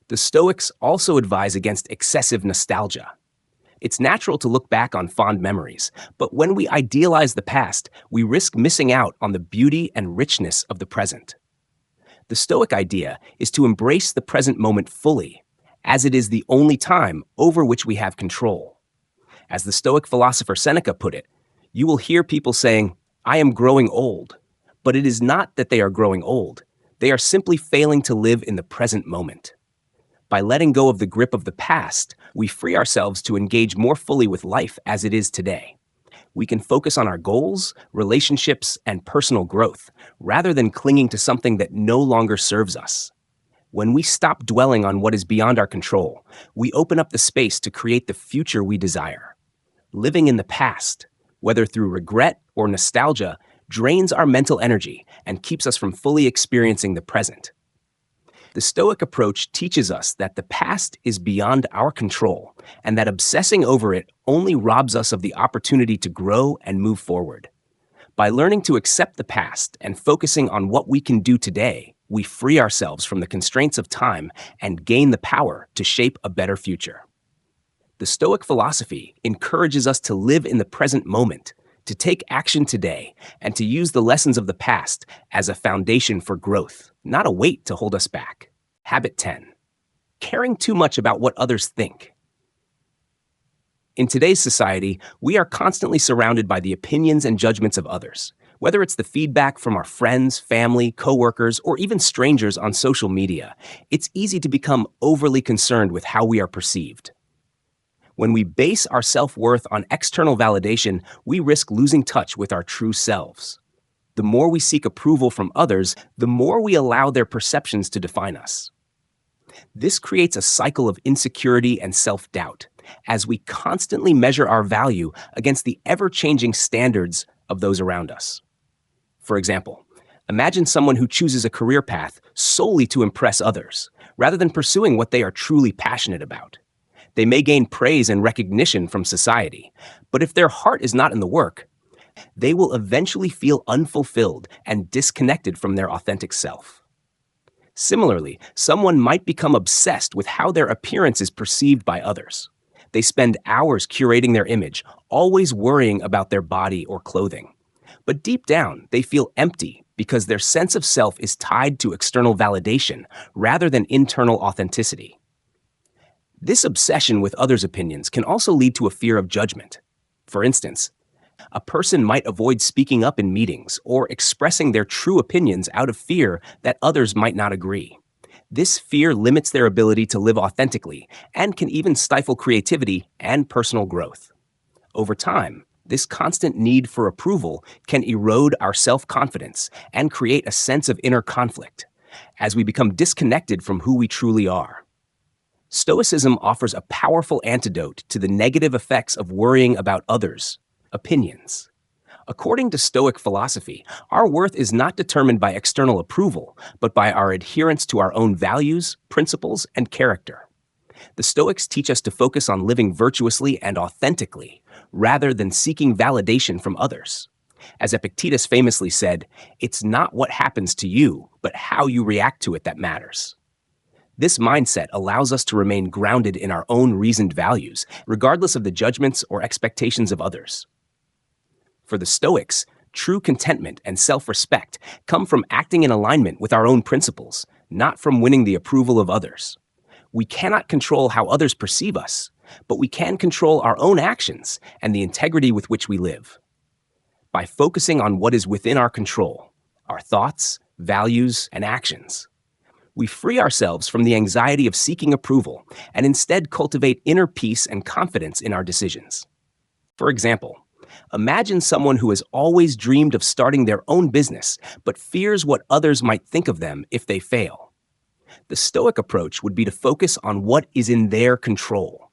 [SPEAKER 1] The Stoics also advise against excessive nostalgia. It's natural to look back on fond memories, but when we idealize the past, we risk missing out on the beauty and richness of the present. The Stoic idea is to embrace the present moment fully, as it is the only time over which we have control. As the Stoic philosopher Seneca put it, you will hear people saying, "I am growing old," but it is not that they are growing old. They are simply failing to live in the present moment. By letting go of the grip of the past, we free ourselves to engage more fully with life as it is today. We can focus on our goals, relationships, and personal growth, rather than clinging to something that no longer serves us. When we stop dwelling on what is beyond our control, we open up the space to create the future we desire. Living in the past, whether through regret or nostalgia, drains our mental energy and keeps us from fully experiencing the present. The Stoic approach teaches us that the past is beyond our control and that obsessing over it only robs us of the opportunity to grow and move forward. By learning to accept the past and focusing on what we can do today, we free ourselves from the constraints of time and gain the power to shape a better future. The Stoic philosophy encourages us to live in the present moment, to take action today, and to use the lessons of the past as a foundation for growth, not a weight to hold us back. Habit 10. Caring too much about what others think. In today's society, we are constantly surrounded by the opinions and judgments of others. Whether it's the feedback from our friends, family, coworkers, or even strangers on social media, it's easy to become overly concerned with how we are perceived. When we base our self-worth on external validation, we risk losing touch with our true selves. The more we seek approval from others, the more we allow their perceptions to define us. This creates a cycle of insecurity and self-doubt, as we constantly measure our value against the ever-changing standards of those around us. For example, Imagine someone who chooses a career path solely to impress others, rather than pursuing what they are truly passionate about. They may gain praise and recognition from society, but if their heart is not in the work, they will eventually feel unfulfilled and disconnected from their authentic self. Similarly, someone might become obsessed with how their appearance is perceived by others. They spend hours curating their image, always worrying about their body or clothing. But deep down, they feel empty because their sense of self is tied to external validation rather than internal authenticity. This obsession with others' opinions can also lead to a fear of judgment. For instance, a person might avoid speaking up in meetings or expressing their true opinions out of fear that others might not agree. This fear limits their ability to live authentically and can even stifle creativity and personal growth. Over time, this constant need for approval can erode our self-confidence and create a sense of inner conflict as we become disconnected from who we truly are. Stoicism offers a powerful antidote to the negative effects of worrying about others' opinions. According to Stoic philosophy, our worth is not determined by external approval, but by our adherence to our own values, principles, and character. The Stoics teach us to focus on living virtuously and authentically, rather than seeking validation from others. As Epictetus famously said, "It's not what happens to you, but how you react to it that matters." This mindset allows us to remain grounded in our own reasoned values, regardless of the judgments or expectations of others. For the Stoics, true contentment and self-respect come from acting in alignment with our own principles, not from winning the approval of others. We cannot control how others perceive us, but we can control our own actions and the integrity with which we live. By focusing on what is within our control, our thoughts, values, and actions, we free ourselves from the anxiety of seeking approval and instead cultivate inner peace and confidence in our decisions. For example, imagine someone who has always dreamed of starting their own business but fears what others might think of them if they fail. The Stoic approach would be to focus on what is in their control,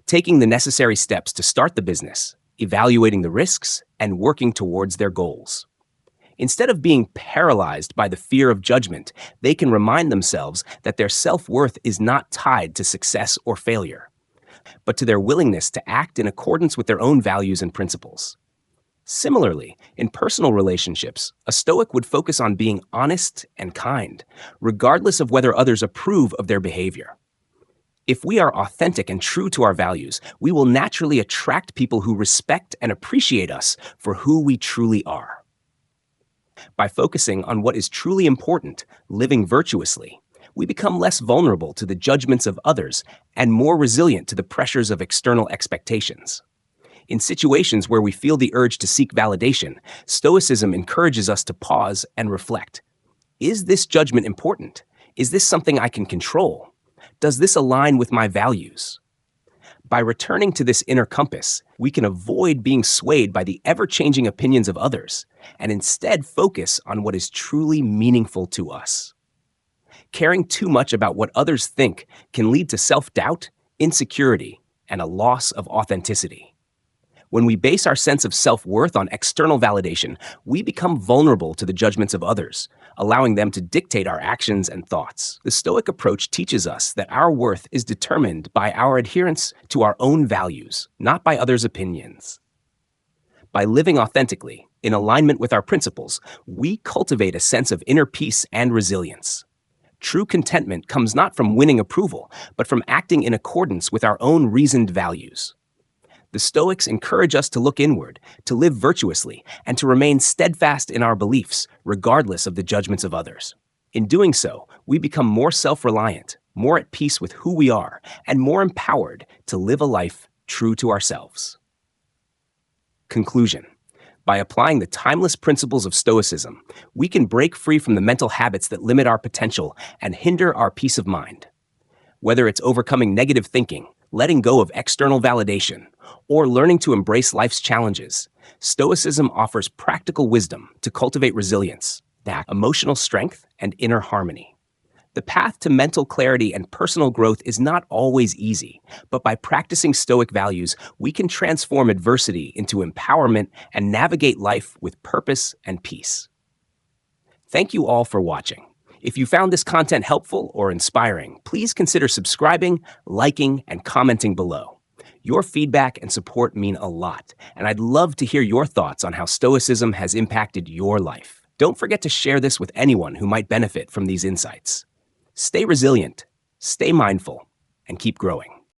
[SPEAKER 1] taking the necessary steps to start the business, evaluating the risks, and working towards their goals. Instead of being paralyzed by the fear of judgment, they can remind themselves that their self-worth is not tied to success or failure, but to their willingness to act in accordance with their own values and principles. Similarly, in personal relationships, a Stoic would focus on being honest and kind, regardless of whether others approve of their behavior. If we are authentic and true to our values, we will naturally attract people who respect and appreciate us for who we truly are. By focusing on what is truly important, living virtuously, we become less vulnerable to the judgments of others and more resilient to the pressures of external expectations. In situations where we feel the urge to seek validation, Stoicism encourages us to pause and reflect. Is this judgment important? Is this something I can control? Does this align with my values? By returning to this inner compass, we can avoid being swayed by the ever-changing opinions of others and instead focus on what is truly meaningful to us. Caring too much about what others think can lead to self-doubt, insecurity, and a loss of authenticity. When we base our sense of self-worth on external validation, we become vulnerable to the judgments of others, allowing them to dictate our actions and thoughts. The Stoic approach teaches us that our worth is determined by our adherence to our own values, not by others' opinions. By living authentically, in alignment with our principles, we cultivate a sense of inner peace and resilience. True contentment comes not from winning approval, but from acting in accordance with our own reasoned values. The Stoics encourage us to look inward, to live virtuously, and to remain steadfast in our beliefs, regardless of the judgments of others. In doing so, we become more self-reliant, more at peace with who we are, and more empowered to live a life true to ourselves. Conclusion. By applying the timeless principles of Stoicism, we can break free from the mental habits that limit our potential and hinder our peace of mind. Whether it's overcoming negative thinking, letting go of external validation, or learning to embrace life's challenges, Stoicism offers practical wisdom to cultivate resilience, emotional strength, and inner harmony. The path to mental clarity and personal growth is not always easy, but by practicing Stoic values, we can transform adversity into empowerment and navigate life with purpose and peace. Thank you all for watching. If you found this content helpful or inspiring, please consider subscribing, liking, and commenting below. Your feedback and support mean a lot, and I'd love to hear your thoughts on how Stoicism has impacted your life. Don't forget to share this with anyone who might benefit from these insights. Stay resilient, stay mindful, and keep growing.